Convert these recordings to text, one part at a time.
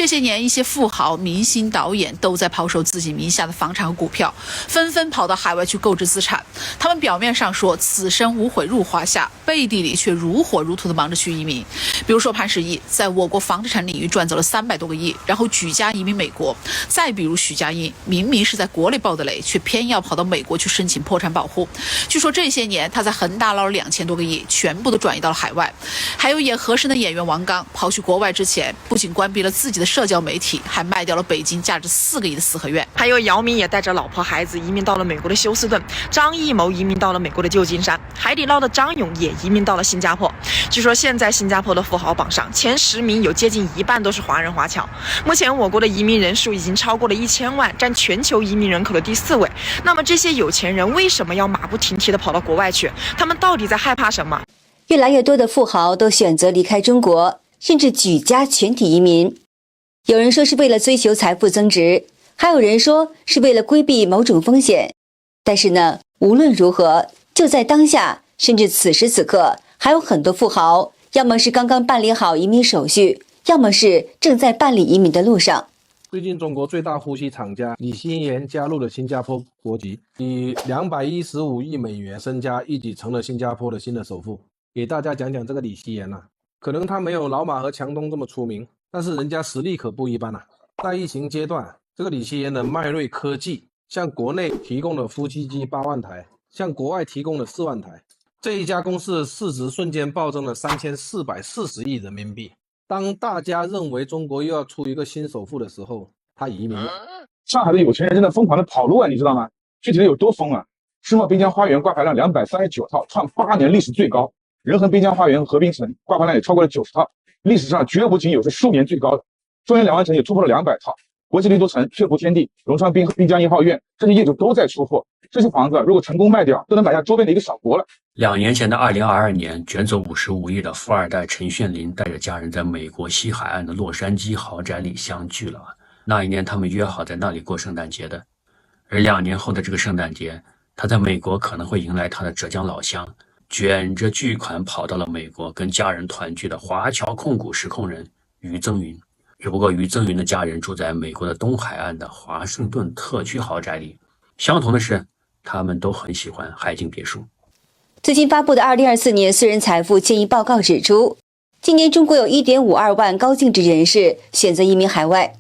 这些年，一些富豪、明星、导演都在抛售自己名下的房产和股票，纷纷跑到海外去购置资产。他们表面上说此生无悔入华夏，背地里却如火如荼地忙着去移民。比如说潘石屹，在我国房地产领域赚走了300多个亿，然后举家移民美国。再比如许家印，明明是在国内爆的雷，却偏要跑到美国去申请破产保护。据说这些年他在恒大捞了2000多个亿，全部都转移到了海外。还有演和珅的演员王刚，跑去国外之前，不仅关闭了自己的社交媒体，还卖掉了北京价值4个亿的四合院。还有姚明也带着老婆孩子移民到了美国的休斯顿，张艺谋移民到了美国的旧金山，海底捞的张勇也移民到了新加坡。据说现在新加坡的富豪榜上前10名有接近一半都是华人华侨。目前我国的移民人数已经超过了1000万，占全球移民人口的第4位。那么这些有钱人为什么要马不停蹄地跑到国外去？他们到底在害怕什么？越来越多的富豪都选择离开中国，甚至举家全体移民。有人说是为了追求财富增值，还有人说是为了规避某种风险。但是呢，无论如何，就在当下，甚至此时此刻，还有很多富豪，要么是刚刚办理好移民手续，要么是正在办理移民的路上。最近，中国最大呼吸厂家李希言加入了新加坡国籍，以215亿美元身家一举成了新加坡的新的首富。给大家讲讲这个李希言可能他没有老马和强东这么出名，但是人家实力可不一般在疫情阶段，这个李希言的迈瑞科技向国内提供了呼吸机8万台，向国外提供了4万台。这一家公司的市值瞬间暴增了3440亿人民币。当大家认为中国又要出一个新首富的时候，他移民了。上海的有钱人真的疯狂的跑路你知道吗？具体的有多疯世贸滨江花园挂牌量239套，创8年历史最高。仁恒滨江花园和滨城挂牌量也超过了90套，历史上绝无仅有，是数年最高的。中原两湾城也突破了200套，国际绿都城、血湖天地、荣昌滨江1号院这些业主都在出货。这些房子如果成功卖掉，都能买下周边的一个小国了。2年前的2022年，卷走55亿的富二代陈炫林带着家人在美国西海岸的洛杉矶豪宅里相聚了。那一年他们约好在那里过圣诞节的。而2年后的这个圣诞节，他在美国可能会迎来他的浙江老乡，卷着巨款跑到了美国跟家人团聚的华侨控股实控人于增云。只不过于增云的家人住在美国的东海岸的华盛顿特区豪宅里，相同的是他们都很喜欢海景别墅。最近发布的2024年私人财富建议报告指出，今年中国有1.52万高净值人士选择移民海外。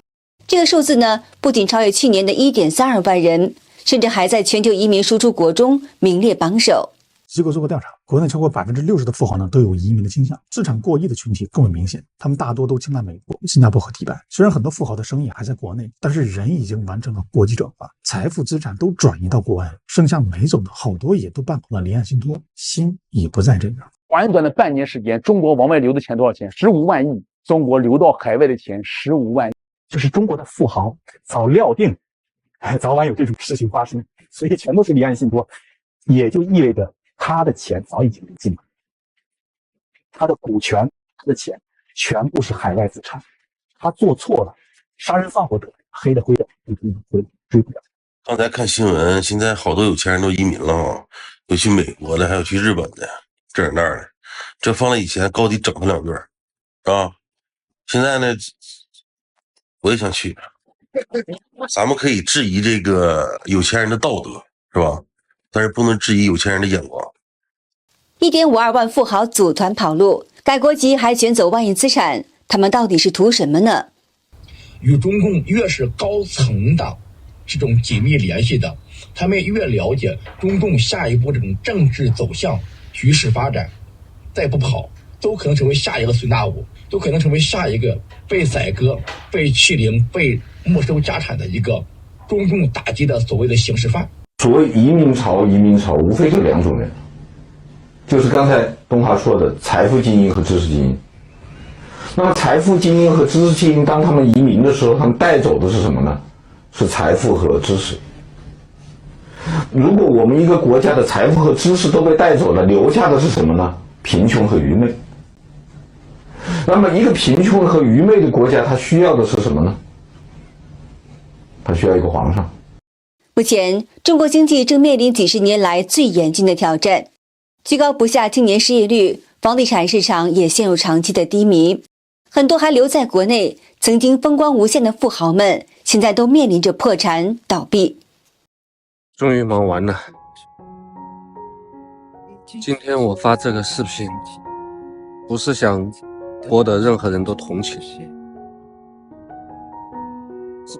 这个数字呢，不仅超越去年的1.32万人，甚至还在全球移民输出国中名列榜首。机构做过调查，国内超过60%的富豪呢都有移民的倾向，资产过亿的群体更为明显，他们大多都青睐美国、新加坡和迪拜。虽然很多富豪的生意还在国内，但是人已经完成了国际转化，财富资产都转移到国外了，剩下没走的好多也都办好了离岸信托，心已不在这边。短短的半年时间，中国往外流的钱多少钱？15万亿，中国流到海外的钱15万亿。就是中国的富豪早料定早晚有这种事情发生，所以全都是离岸信托，也就意味着他的钱早已经没进了，他的股权、他的钱全部是海外资产，他做错了，杀人放火得黑的灰的追不了。刚才看新闻，现在好多有钱人都移民了有去美国的，还有去日本的，这那儿的，这放在以前高低整他2顿现在呢，我也想去。咱们可以质疑这个有钱人的道德，是吧？但是不能质疑有钱人的眼光。1.52万富豪组团跑路，该国籍还卷走万亿资产，他们到底是图什么呢？与中共越是高层的这种紧密联系的，他们越了解中共下一步这种政治走向、局势发展，再不跑，都可能成为下一个孙大武，都可能成为下一个被宰割、被欺凌、被没收家产的一个中共打击的所谓的刑事犯。所谓移民潮，无非就2种人，就是刚才东华说的财富精英和知识精英。那么财富精英和知识精英，当他们移民的时候，他们带走的是什么呢？是财富和知识。如果我们一个国家的财富和知识都被带走了，留下的是什么呢？贫穷和愚昧。那么一个贫穷和愚昧的国家，它需要的是什么呢？它需要一个皇上。目前，中国经济正面临几十年来最严峻的挑战，居高不下青年失业率，房地产市场也陷入长期的低迷，很多还留在国内，曾经风光无限的富豪们，现在都面临着破产倒闭。终于忙完了。今天我发这个视频，不是想博得任何人的同情，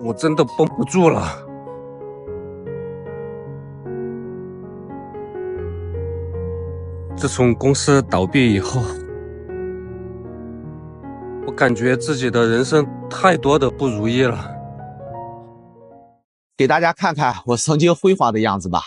我真的绷不住了。自从公司倒闭以后，我感觉自己的人生太多的不如意了。给大家看看我曾经辉煌的样子吧。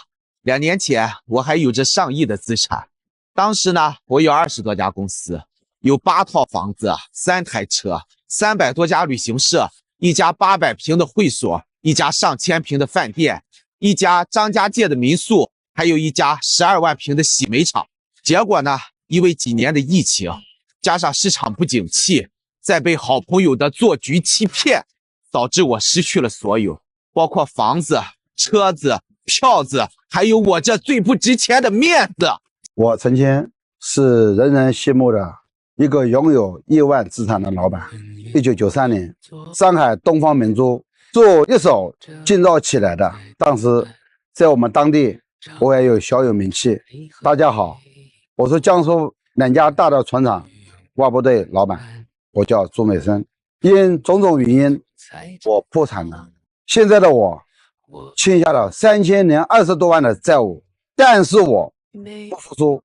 2年前，我还有着上亿的资产。当时呢，我有20多家公司，有8套房子、3台车、300多家旅行社，一家800平的会所，一家上千平的饭店，一家张家界的民宿，还有一家12万平的洗煤厂。结果呢，因为几年的疫情，加上市场不景气，再被好朋友的做局欺骗，导致我失去了所有，包括房子、车子、票子，还有我这最不值钱的面子。我曾经是人人羡慕的一个拥有亿万资产的老板。1993年，上海东方明珠做一手建造起来的，当时在我们当地我也有小有名气。大家好，我是江苏2家大的船厂挖部队老板，我叫朱美生。因种种原因，我破产了。现在的我欠下了3020多万的债务，但是我不服输。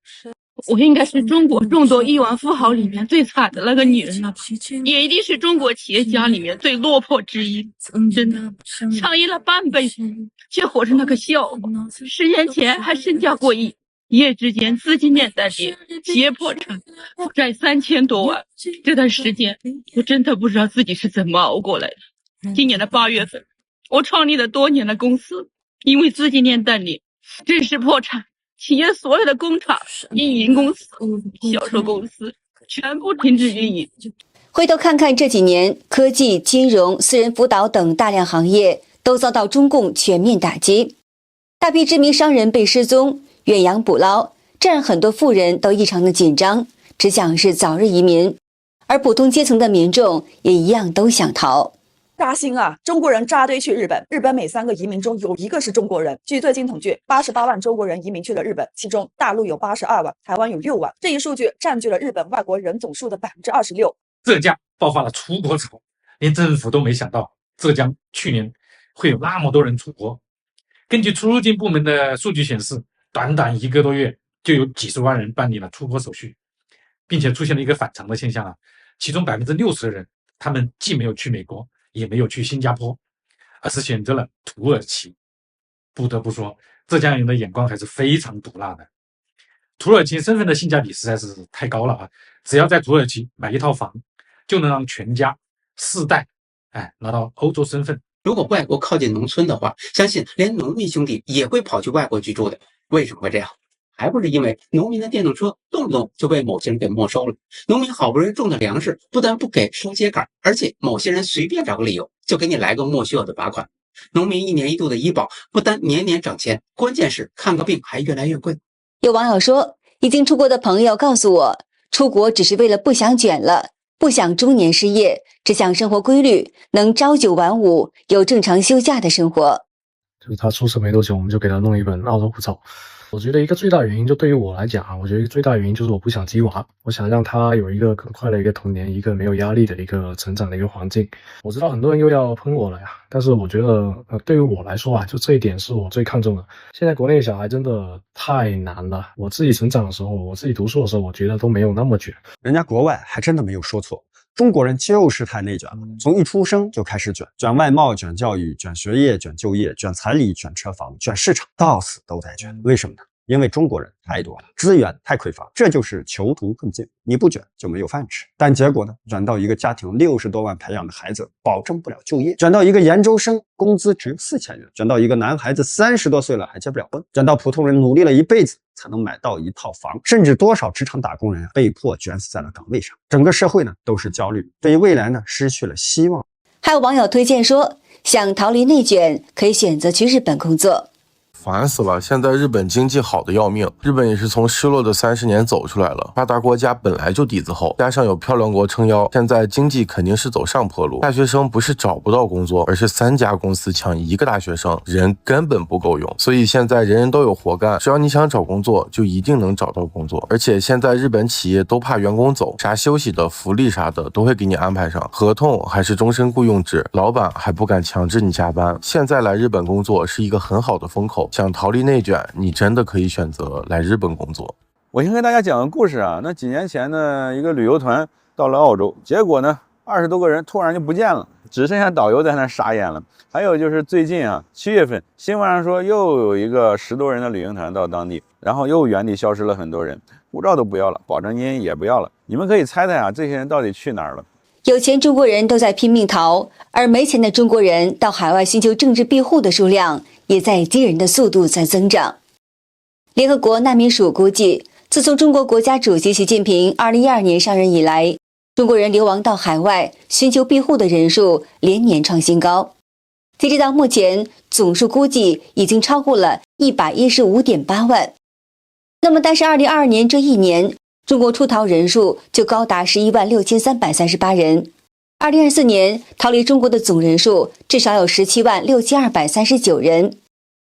我应该是中国众多亿万富豪里面最惨的那个女人了吧，也一定是中国企业家里面最落魄之一。真的，创业了半辈子，却活成了个笑话。10年前还身价过亿，一夜之间资金链断裂，企业破产，负债3000多万。这段时间，我真的不知道自己是怎么熬过来的。今年的8月份，我创立了多年的公司，因为资金链断裂，正式破产。企业所有的工厂、运营公司、销售公司全部停止运营。回头看看这几年，科技、金融、私人辅导等大量行业都遭到中共全面打击，大批知名商人被失踪，远洋捕捞，这让很多富人都异常的紧张，只想是早日移民，而普通阶层的民众也一样都想逃。扎心啊！中国人扎堆去日本，日本每3个移民中有1个是中国人。据最新统计，88万中国人移民去了日本，其中大陆有82万，台湾有6万。这一数据占据了日本外国人总数的26%。浙江爆发了出国潮，连政府都没想到浙江去年会有那么多人出国。根据出入境部门的数据显示，短短1个多月就有几十万人办理了出国手续，并且出现了一个反常的现象啊，其中60%的人，他们既没有去美国，也没有去新加坡，而是选择了土耳其。不得不说，浙江人的眼光还是非常毒辣的。土耳其身份的性价比实在是太高了啊！只要在土耳其买1套房，就能让全家4代拿到欧洲身份。如果外国靠近农村的话，相信连农民兄弟也会跑去外国居住的。为什么会这样？还不是因为农民的电动车动不动就被某些人给没收了。农民好不容易种的粮食，不但不给收秸秆，而且某些人随便找个理由就给你来个莫须有的罚款。农民1年1度的医保不但年年涨钱，关键是看个病还越来越贵。有网友说，已经出国的朋友告诉我，出国只是为了不想卷了，不想中年失业，只想生活规律，能朝9晚5，有正常休假的生活。就是他出生没多久，我们就给他弄一本澳洲护照。我觉得一个最大原因，就对于我来讲我觉得一个最大原因就是我不想鸡娃，我想让他有一个更快的一个童年，一个没有压力的一个成长的一个环境。我知道很多人又要喷我了呀，但是我觉得对于我来说就这一点是我最看重的。现在国内的小孩真的太难了，我自己成长的时候，我自己读书的时候，我觉得都没有那么卷。人家国外还真的没有说错，中国人就是太内卷了，从一出生就开始卷，卷外贸、卷教育、卷学业、卷就业、卷彩礼、卷车房、卷市场，到死都在卷。为什么呢？因为中国人太多了，资源太匮乏，这就是囚徒困境。你不卷就没有饭吃。但结果呢？卷到一个家庭60多万培养的孩子保证不了就业，卷到一个研究生工资只有4000元，卷到一个男孩子30多岁了还结不了婚，卷到普通人努力了一辈子才能买到1套房，甚至多少职场打工人被迫卷死在了岗位上。整个社会呢都是焦虑，对于未来呢失去了希望。还有网友推荐说，想逃离内卷，可以选择去日本工作。烦死了！现在日本经济好的要命，日本也是从失落的30年走出来了。发达国家本来就底子厚，加上有漂亮国撑腰，现在经济肯定是走上坡路。大学生不是找不到工作，而是3家公司抢1个大学生，人根本不够用。所以现在人人都有活干，只要你想找工作，就一定能找到工作。而且现在日本企业都怕员工走，啥休息的、福利啥的都会给你安排上，合同还是终身雇佣制，老板还不敢强制你加班。现在来日本工作是一个很好的风口，想逃离内卷，你真的可以选择来日本工作。我先跟大家讲个故事啊，那几年前呢，一个旅游团到了澳洲，结果呢，20多个人突然就不见了，只剩下导游在那傻眼了。还有就是最近啊，7月份新闻上说又有一个10多人的旅行团到当地，然后又原地消失了很多人，护照都不要了，保证金也不要了。你们可以猜猜啊，这些人到底去哪儿了？有钱中国人都在拼命逃，而没钱的中国人到海外寻求政治庇护的数量也在惊人的速度在增长。联合国难民署估计，自从中国国家主席习近平2012年上任以来，中国人流亡到海外寻求庇护的人数连年创新高。截止到目前，总数估计已经超过了115.8万。那么，但是2022年这一年，中国出逃人数就高达116338人。2024年逃离中国的总人数至少有176239人，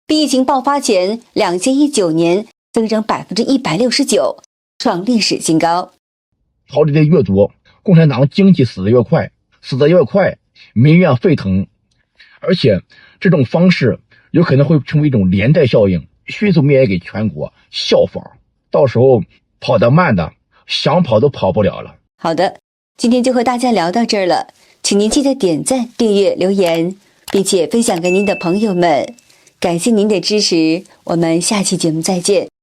比疫情爆发前2019年增长169%，创历史新高。逃离的越多，共产党经济死得越快，死得越快，民怨沸腾。而且这种方式有可能会成为一种连带效应，迅速蔓延给全国效仿，到时候跑得慢的想跑都跑不了了。好的，今天就和大家聊到这儿了，请您记得点赞、订阅、留言，并且分享给您的朋友们。感谢您的支持，我们下期节目再见。